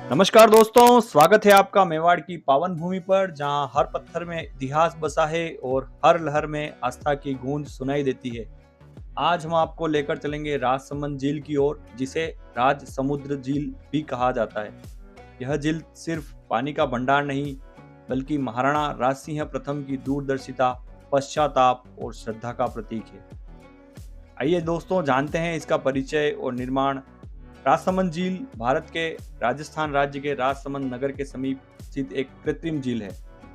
नमस्कार दोस्तों, स्वागत है आपका मेवाड़ की पावन भूमि पर, जहां हर पत्थर में इतिहास बसा है और हर लहर में आस्था की गूंज सुनाई देती है। आज हम आपको लेकर चलेंगे राजसमंद झील की ओर, जिसे राज समुद्र झील भी कहा जाता है। यह झील सिर्फ पानी का भंडार नहीं, बल्कि महाराणा राजसिंह प्रथम की दूरदर्शिता, पश्चाताप और श्रद्धा का प्रतीक है। आइए दोस्तों, जानते हैं इसका परिचय और निर्माण। राजसमंद झील भारत के राजस्थान राज्य के राजसमंद नगर के समीप स्थित एक कृत्रिम झील है।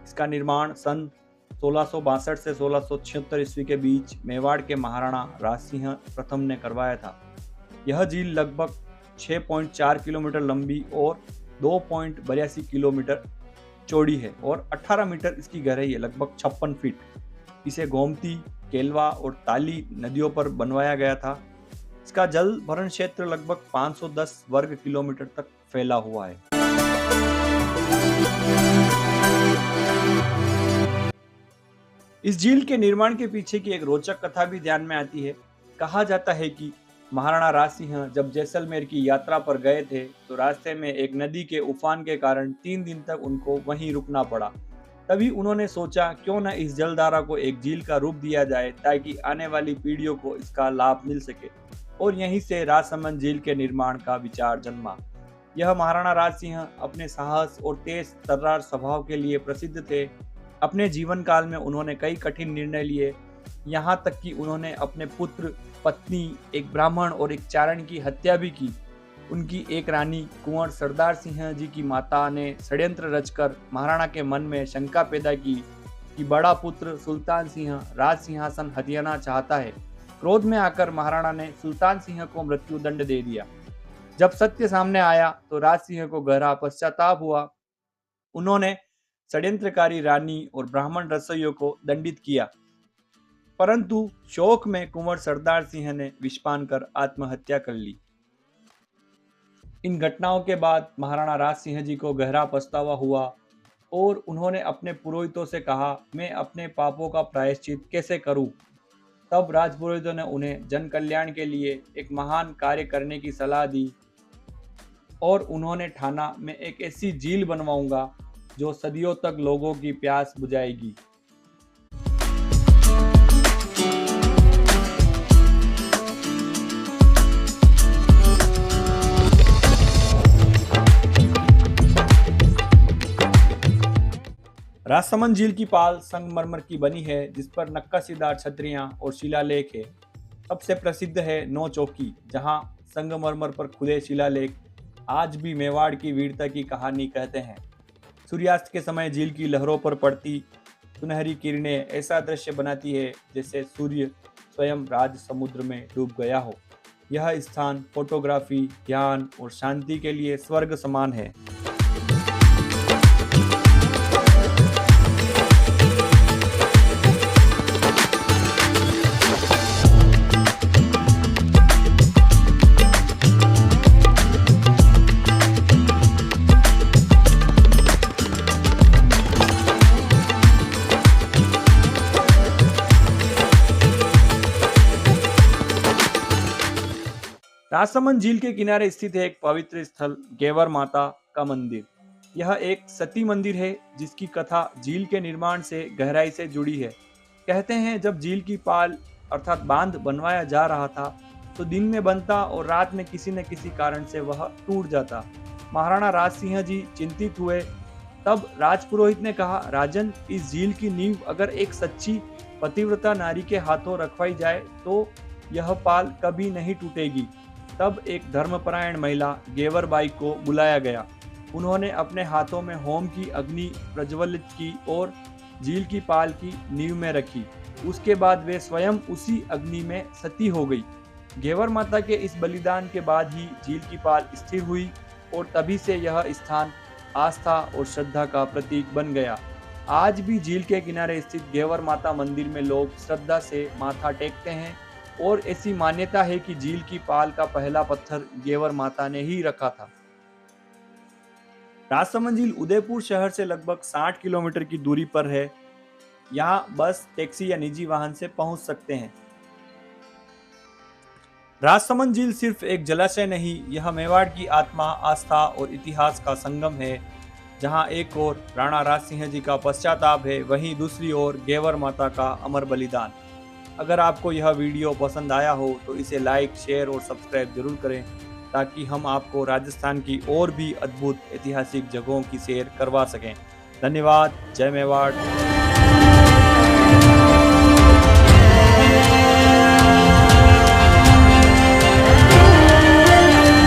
इसका निर्माण सन 1662 से 1676 ईस्वी के बीच मेवाड़ के महाराणा राजसिंह प्रथम ने करवाया था। यह झील लगभग 6.4 किलोमीटर लंबी और 2.82 किलोमीटर चौड़ी है और 18 मीटर इसकी गहराई है, लगभग 56 फीट। इसे गोमती, केलवा और ताली नदियों पर बनवाया गया था। इसका जल भरण क्षेत्र लगभग 510 वर्ग किलोमीटर तक फैला हुआ है। इस झील के निर्माण के पीछे की एक रोचक कथा भी ध्यान में आती है। कहा जाता है कि महाराणा राजसिंह जब जैसलमेर की यात्रा पर गए थे, तो रास्ते में एक नदी के उफान के कारण 3 दिन तक उनको वहीं रुकना पड़ा। तभी उन्होंने सोचा, क्यों न इस जलधारा को एक झील का रूप दिया जाए, ताकि आने वाली पीढ़ियों को इसका लाभ मिल सके। और यहीं से राजसमंद झील के निर्माण का विचार जन्मा। यह महाराणा राजसिंह अपने साहस और तेज तर्रार स्वभाव के लिए प्रसिद्ध थे। अपने जीवन काल में उन्होंने कई कठिन निर्णय लिए, यहाँ तक कि उन्होंने अपने पुत्र, पत्नी, एक ब्राह्मण और एक चारण की हत्या भी की। उनकी एक रानी कुंवर सरदार सिंह जी की माता ने षड्यंत्र रचकर महाराणा के मन में शंका पैदा की कि बड़ा पुत्र सुल्तान सिंह राज सिंहासन हथियाना चाहता है। क्रोध में आकर महाराणा ने सुल्तान सिंह को मृत्यु दंड दे दिया। जब सत्य सामने आया तो राज सिंह को गहरा पश्चाताप हुआ। उन्होंने षड्यंत्रकारी रानी और ब्राह्मण रसोइयों को दंडित किया, परंतु शोक में कुंवर सरदार सिंह ने विषपान कर आत्महत्या कर ली। इन घटनाओं के बाद महाराणा राज सिंह जी को गहरा पछतावा हुआ और उन्होंने अपने पुरोहितों से कहा, मैं अपने पापों का प्रायश्चित कैसे करूं। तब राजपुरोहितों ने उन्हें जन कल्याण के लिए एक महान कार्य करने की सलाह दी और उन्होंने ठाना, मैं एक ऐसी झील बनवाऊंगा जो सदियों तक लोगों की प्यास बुझाएगी। राजसमंद झील की पाल संगमरमर की बनी है, जिस पर नक्काशीदार छतरियां और शिलालेख है। सबसे प्रसिद्ध है नौ चौकी, जहां संगमरमर पर खुदे शिलालेख आज भी मेवाड़ की वीरता की कहानी कहते हैं। सूर्यास्त के समय झील की लहरों पर पड़ती सुनहरी किरणें ऐसा दृश्य बनाती है जैसे सूर्य स्वयं राज समुद्र में डूब गया हो। यह स्थान फोटोग्राफी, ध्यान और शांति के लिए स्वर्ग समान है। राजसमंद झील के किनारे स्थित है एक पवित्र स्थल, गेवर माता का मंदिर। यह एक सती मंदिर है, जिसकी कथा झील के निर्माण से गहराई से जुड़ी है। कहते हैं, जब झील की पाल अर्थात बांध बनवाया जा रहा था, तो दिन में बनता और रात में किसी न किसी कारण से वह टूट जाता। महाराणा राज सिंह जी चिंतित हुए। तब राजपुरोहित ने कहा, राजन, इस झील की नींव अगर एक सच्ची पतिव्रता नारी के हाथों रखवाई जाए तो यह पाल कभी नहीं टूटेगी। तब एक धर्मपरायण महिला गेवर बाई को बुलाया गया। उन्होंने अपने हाथों में होम की अग्नि प्रज्वलित की और झील की पाल की नींव में रखी। उसके बाद वे स्वयं उसी अग्नि में सती हो गई। गेवर माता के इस बलिदान के बाद ही झील की पाल स्थिर हुई और तभी से यह स्थान आस्था और श्रद्धा का प्रतीक बन गया। आज भी झील के किनारे स्थित गेवर माता मंदिर में लोग श्रद्धा से माथा टेकते हैं और ऐसी मान्यता है कि झील की पाल का पहला पत्थर गेवर माता ने ही रखा था। राजसमंद झील उदयपुर शहर से लगभग 60 किलोमीटर की दूरी पर है। यहाँ बस, टैक्सी या निजी वाहन से पहुंच सकते हैं। राजसमंद झील सिर्फ एक जलाशय नहीं, यह मेवाड़ की आत्मा, आस्था और इतिहास का संगम है। जहां एक ओर राणा राज सिंह जी का पश्चाताप है, वहीं दूसरी ओर गेवर माता का अमर बलिदान। अगर आपको यह वीडियो पसंद आया हो तो इसे लाइक, शेयर और सब्सक्राइब जरूर करें, ताकि हम आपको राजस्थान की और भी अद्भुत ऐतिहासिक जगहों की सैर करवा सकें। धन्यवाद। जय मेवाड़।